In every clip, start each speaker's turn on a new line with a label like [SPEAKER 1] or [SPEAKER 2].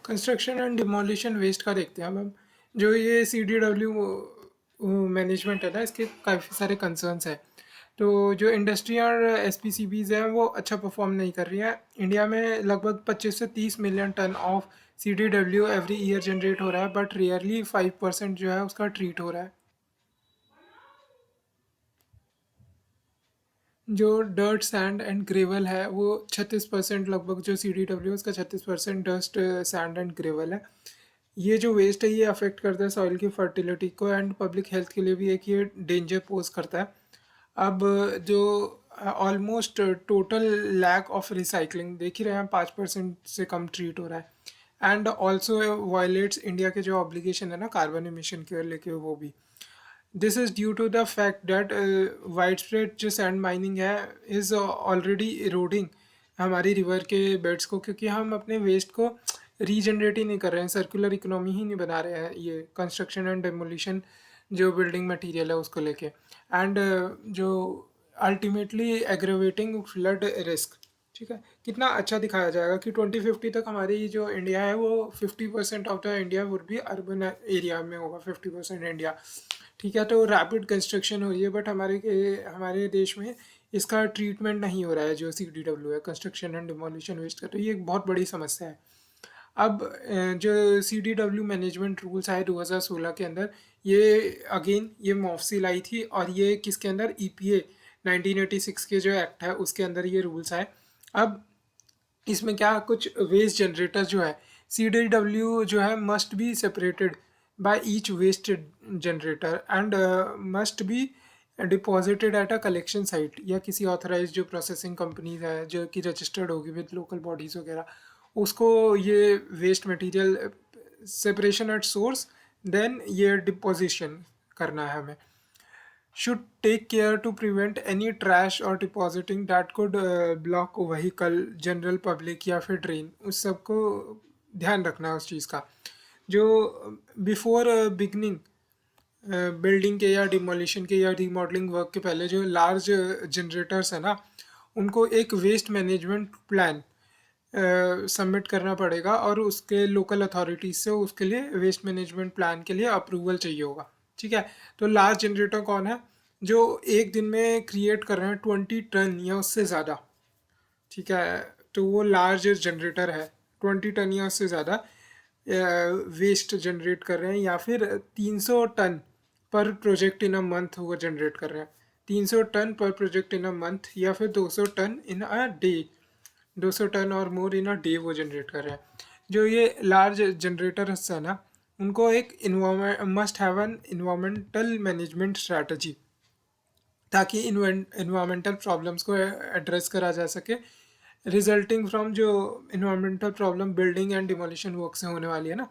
[SPEAKER 1] Construction and demolition waste का देखते हैं अब हम। जो ये CDW मैनेजमेंट है ना, इसके काफ़ी सारे कंसर्न्स हैं। तो जो इंडस्ट्री और SPCBs हैं वो अच्छा परफॉर्म नहीं कर रही हैं। इंडिया में लगभग 25 से 30 million ton of CDW every year generate हो रहा है, बट रियरली 5% जो है उसका ट्रीट हो रहा है। जो डर्ट सैंड एंड ग्रेवल है वो 36% लगभग, जो CDW उसका 36% डस्ट सैंड एंड ग्रेवल है। ये जो वेस्ट है ये अफेक्ट करता है सॉइल की फर्टिलिटी को, एंड पब्लिक हेल्थ के लिए भी एक ये डेंजर पोज करता है। अब जो almost total lack of recycling देख ही रहे हैं, 5% से कम ट्रीट हो रहा है। एंड ऑल्सो वायलेट्स इंडिया के जो ऑब्लिगेशन है ना कार्बन एमिशन के लेके, वो भी। This is due to the fact that wide spread जो सैंड माइनिंग है इज़ ऑलरेडी इरोडिंग हमारी रिवर के बेड्स को, क्योंकि हम अपने वेस्ट को रीजनरेट ही नहीं कर रहे हैं, सर्कुलर इकोनॉमी ही नहीं बना रहे हैं ये कंस्ट्रक्शन एंड डेमोलिशन जो बिल्डिंग मटेरियल है उसको लेके। एंड जो अल्टीमेटली एग्रेवेटिंग फ्लड रिस्क। ठीक है, कितना अच्छा दिखाया जाएगा कि 2050 तक हमारी जो इंडिया है वो 50% ऑफ द इंडिया वुड भी अर्बन एरिया में होगा, 50% इंडिया। ठीक है, तो रैपिड कंस्ट्रक्शन हो रही है, बट हमारे देश में इसका ट्रीटमेंट नहीं हो रहा है, जो CDW है कंस्ट्रक्शन एंड डिमोलिशन वेस्ट का। तो ये एक बहुत बड़ी समस्या है। अब जो CDW मैनेजमेंट रूल्स आए 2016 के अंदर, ये अगेन ये मॉफ्सी लाई थी, और ये किसके अंदर, EPA 1986 के जो एक्ट है उसके अंदर ये रूल्स आए। अब इसमें क्या, कुछ वेस्ट जनरेटर जो है, CDW जो है must be separated by each waste generator and must be deposited at a collection site, या किसी ऑथराइज जो प्रोसेसिंग कंपनीज है जो कि रजिस्टर्ड होगी विद लोकल बॉडीज़ वगैरह, उसको ये waste material separation at source, then ये डिपोजिशन करना है हमें। should take care to prevent any trash or depositing that could block vehicle, general public या फिर ड्रेन, उस सबको ध्यान रखना है उस चीज़ का। जो बिफोर बिगनिंग बिल्डिंग के या डिमोलिशन के या रीमॉडलिंग वर्क के पहले जो लार्ज जनरेटर्स है ना, उनको एक वेस्ट मैनेजमेंट प्लान सबमिट करना पड़ेगा, और उसके लोकल अथॉरिटीज से उसके लिए वेस्ट मैनेजमेंट प्लान के लिए अप्रूवल चाहिए होगा। ठीक है, तो लार्ज जनरेटर कौन है, जो एक दिन में क्रिएट कर रहे हैं 20 टन या उससे ज़्यादा। ठीक है, तो वो लार्ज जनरेटर है, 20 टन या उससे ज़्यादा वेस्ट जनरेट कर रहे हैं, या फिर 300 टन पर प्रोजेक्ट इन अ मंथ वो जनरेट कर रहे हैं। 300 टन पर प्रोजेक्ट इन अ मंथ, या फिर 200 ton in a day, 200 ton और मोर इन अ डे वो जनरेट कर रहे हैं। जो ये लार्ज जनरेटर्स है ना, उनको एक must have an environmental management strategy, ताकि इन्वायरमेंटल प्रॉब्लम्स को एड्रेस करा जा सके, रिजल्टिंग फ्रॉम जो environmental problem building and demolition work से होने वाली है ना,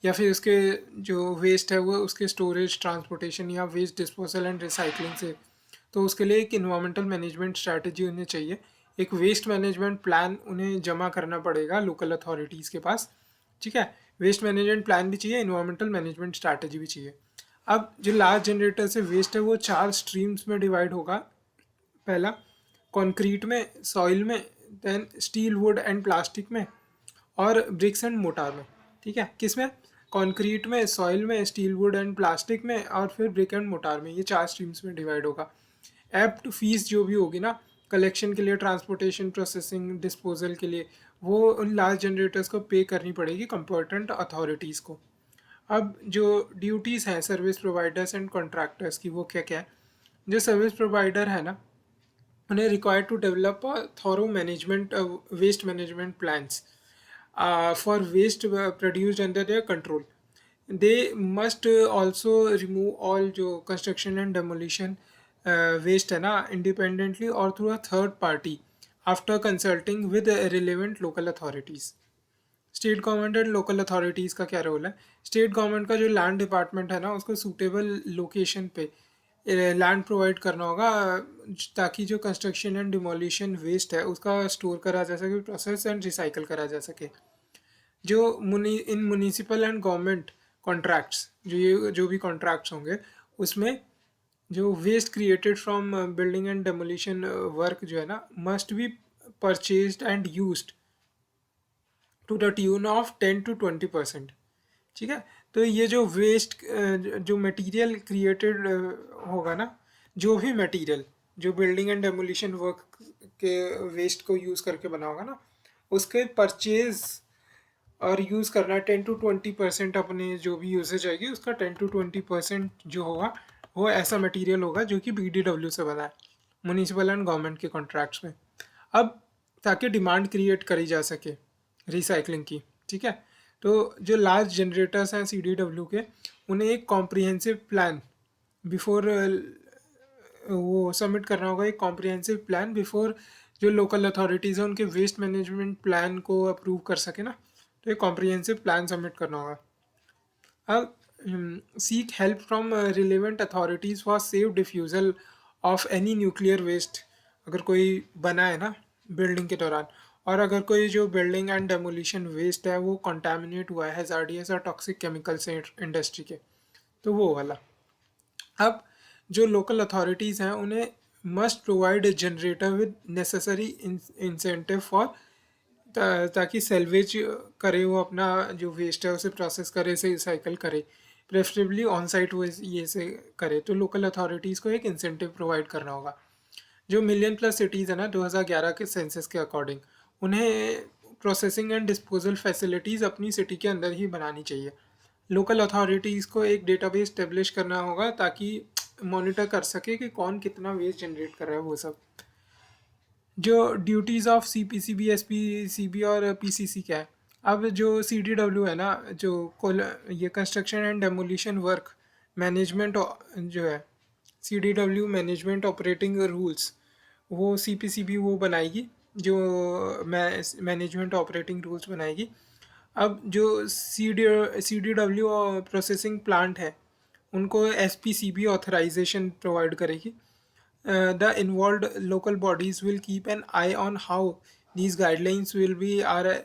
[SPEAKER 1] या फिर उसके जो वेस्ट है वो उसके स्टोरेज, ट्रांसपोर्टेशन या वेस्ट डिस्पोजल एंड रिसाइकलिंग से। तो उसके लिए एक इन्वायरमेंटल मैनेजमेंट स्ट्रैटेजी उन्हें चाहिए, एक वेस्ट मैनेजमेंट प्लान उन्हें जमा करना पड़ेगा लोकल अथॉरिटीज़ के पास। ठीक है, वेस्ट मैनेजमेंट प्लान भी चाहिए, इन्वायरमेंटल मैनेजमेंट स्ट्रैटेजी भी चाहिए। अब जो लार्ज जनरेटर से वेस्ट है वो 4 स्ट्रीम्स में डिवाइड होगा। पहला कंक्रीट में, सॉइल में, then steel, wood and plastic में, और ब्रिक्स एंड मोटार में। ठीक है, किस में, कंक्रीट में, सॉइल में, स्टील, वुड एंड प्लास्टिक में, और फिर ब्रिक एंड मोटार में, ये 4 स्ट्रीम्स में डिवाइड होगा। एप्ट फीस जो भी होगी ना, कलेक्शन के लिए, ट्रांसपोर्टेशन, प्रोसेसिंग, डिस्पोजल के लिए, वो उन लार्ज जनरेटर्स को पे करनी पड़ेगी कंपर्टेंट अथॉरिटीज़ को। अब जो ड्यूटीज़ हैं सर्विस प्रोवाइडर्स एंड कॉन्ट्रैक्टर्स की, वो क्या क्या है। जो सर्विस प्रोवाइडर है ना, उन्हें required to develop a thorough management waste management plans for waste produced under their control. They must also remove all जो कंस्ट्रक्शन एंड डेमोलिशन वेस्ट है ना, इंडिपेंडेंटली और through a third party, after consulting with relevant local authorities. State government and local authorities का क्या role है। State government का जो land department है ना, उसको सूटेबल लोकेशन पे लैंड प्रोवाइड करना होगा, ताकि जो कंस्ट्रक्शन एंड डिमोलिशन वेस्ट है उसका स्टोर करा जा सके, प्रोसेस एंड रिसाइकल करा जा सके। जो in municipal and government contracts, जो भी कॉन्ट्रैक्ट्स होंगे, उसमें जो waste created from building and demolition work जो है ना, must be purchased and used to the tune of 10 to 20%। ठीक है। तो ये जो वेस्ट, जो मटेरियल क्रिएटेड होगा ना, जो भी मटेरियल जो बिल्डिंग एंड डेमोलिशन वर्क के वेस्ट को यूज़ करके बना होगा ना, उसके परचेज और यूज़ करना 10 to 20% अपने जो भी यूसेज आएगी उसका 10 to 20% जो होगा वो ऐसा मटेरियल होगा जो कि BDW से बना है, म्यूनिसिपल एंड गवर्नमेंट के कॉन्ट्रैक्ट्स में। अब ताकि डिमांड क्रिएट करी जा सके रिसाइकलिंग की, ठीक है, तो जो लार्ज जनरेटर्स हैं CDW के, उन्हें एक कॉम्प्रिहेंसिव प्लान बिफोर वो सबमिट करना होगा, एक कॉम्प्रिहेंसिव प्लान बिफोर जो लोकल अथॉरिटीज़ हैं उनके वेस्ट मैनेजमेंट प्लान को अप्रूव कर सके ना, तो एक कॉम्प्रिहेंसिव प्लान सबमिट करना होगा। अब seek help from relevant authorities for safe defusal of any nuclear waste. अगर कोई बना है ना बिल्डिंग के दौरान, और अगर कोई जो बिल्डिंग एंड डेमोलिशन वेस्ट है वो कंटामिनेट हुआ है हैजार्डियस और टॉक्सिक केमिकल से इंडस्ट्री के, तो वो वाला। अब जो लोकल अथॉरिटीज़ हैं उन्हें must provide a generator with necessary incentive for, ताकि सेल्वेज करे, वो अपना जो वेस्ट है उसे प्रोसेस करे, से रिसाइकल करे, प्रेफरेबली ऑन साइट वो ये से करे। तो लोकल अथॉरिटीज़ को एक इंसेंटिव प्रोवाइड करना होगा। जो मिलियन प्लस सिटीज़ है ना 2011 के सेंसस के अकॉर्डिंग, उन्हें प्रोसेसिंग एंड डिस्पोजल फैसिलिटीज़ अपनी सिटी के अंदर ही बनानी चाहिए। लोकल अथॉरिटीज़ को एक डेटाबेस स्टेब्लिश करना होगा ताकि मॉनिटर कर सके कि कौन कितना वेस्ट जनरेट कर रहा है वो सब। जो ड्यूटीज़ ऑफ CPCB, SPCB और PCC क्या है। अब जो CDW है ना, जो ये construction and demolition work management जो है, CDW मैनेजमेंट ऑपरेटिंग रूल्स, वो CPCB वो बनाएगी, जो मैनेजमेंट ऑपरेटिंग रूल्स बनाएगी। अब जो CDW प्रोसेसिंग प्लांट है उनको SPCB ऑथराइजेशन प्रोवाइड करेगी। The involved local bodies will keep an eye on how these guidelines will be are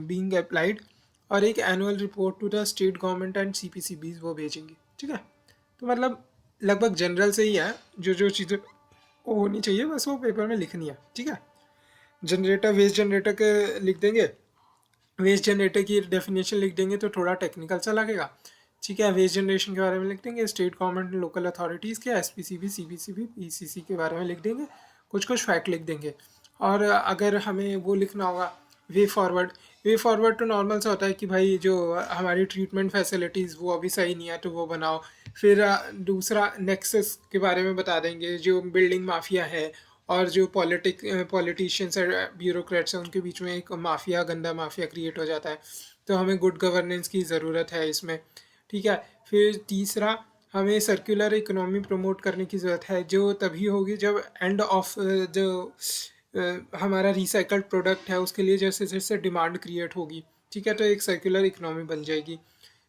[SPEAKER 1] being applied, और एक annual report to the state government and CPCBs वो भेजेंगे। ठीक है, तो मतलब लगभग जनरल से ही है, जो जो चीज़ें वो होनी चाहिए बस वो पेपर में लिखनी है। ठीक है, जनरेटर, वेस्ट जनरेटर के लिख देंगे, वेस्ट जनरेटर की डेफिनेशन लिख देंगे तो थोड़ा टेक्निकल सा लगेगा। ठीक है, वेस्ट जनरेशन के बारे में लिख देंगे, स्टेट गवर्नमेंट लोकल अथॉरिटीज़ के, SPCB, CPCB, PCC के बारे में लिख देंगे, कुछ कुछ फैक्ट लिख देंगे। और अगर हमें वो लिखना होगा वे फॉरवर्ड तो नॉर्मल सा होता है कि भाई जो हमारी ट्रीटमेंट फैसिलिटीज़ वो अभी सही नहीं है तो वो बनाओ। फिर दूसरा नेक्सस के बारे में बता देंगे, जो बिल्डिंग माफिया है और जो पॉलिटिशियंस और ब्यूरोक्रेट्स हैं उनके बीच में एक माफिया, गंदा माफिया क्रिएट हो जाता है, तो हमें गुड गवर्नेंस की ज़रूरत है इसमें। ठीक है, फिर तीसरा, हमें सर्कुलर इकोनॉमी प्रमोट करने की ज़रूरत है, जो तभी होगी जब एंड ऑफ जो हमारा रिसाइकल्ड प्रोडक्ट है उसके लिए जैसे जैसे डिमांड क्रिएट होगी। ठीक है, तो एक सर्कुलर इकोनॉमी बन जाएगी।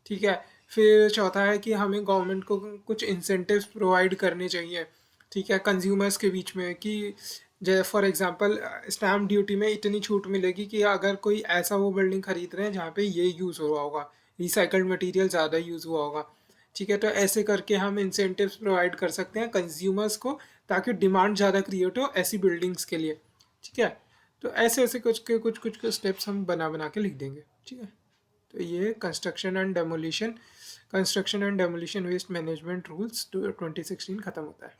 [SPEAKER 1] ठीक है, फिर चौथा है कि हमें गवर्नमेंट को कुछ इंसेंटिव्स प्रोवाइड करने चाहिए, ठीक है, कंज्यूमर्स के बीच में, कि जैसे फॉर एग्जांपल स्टैम्प ड्यूटी में इतनी छूट मिलेगी कि अगर कोई ऐसा वो बिल्डिंग खरीद रहे हैं जहाँ पे ये यूज़ हुआ होगा, रिसाइकल्ड मटेरियल ज़्यादा यूज़ हुआ होगा। ठीक है, तो ऐसे करके हम इंसेंटिव्स प्रोवाइड कर सकते हैं कंज्यूमर्स को, ताकि डिमांड ज़्यादा क्रिएट हो ऐसी बिल्डिंग्स के लिए। ठीक है, तो ऐसे ऐसे कुछ स्टेप्स हम बना बना के लिख देंगे। ठीक है, तो ये construction and demolition waste management rules 2016 ख़त्म होता है।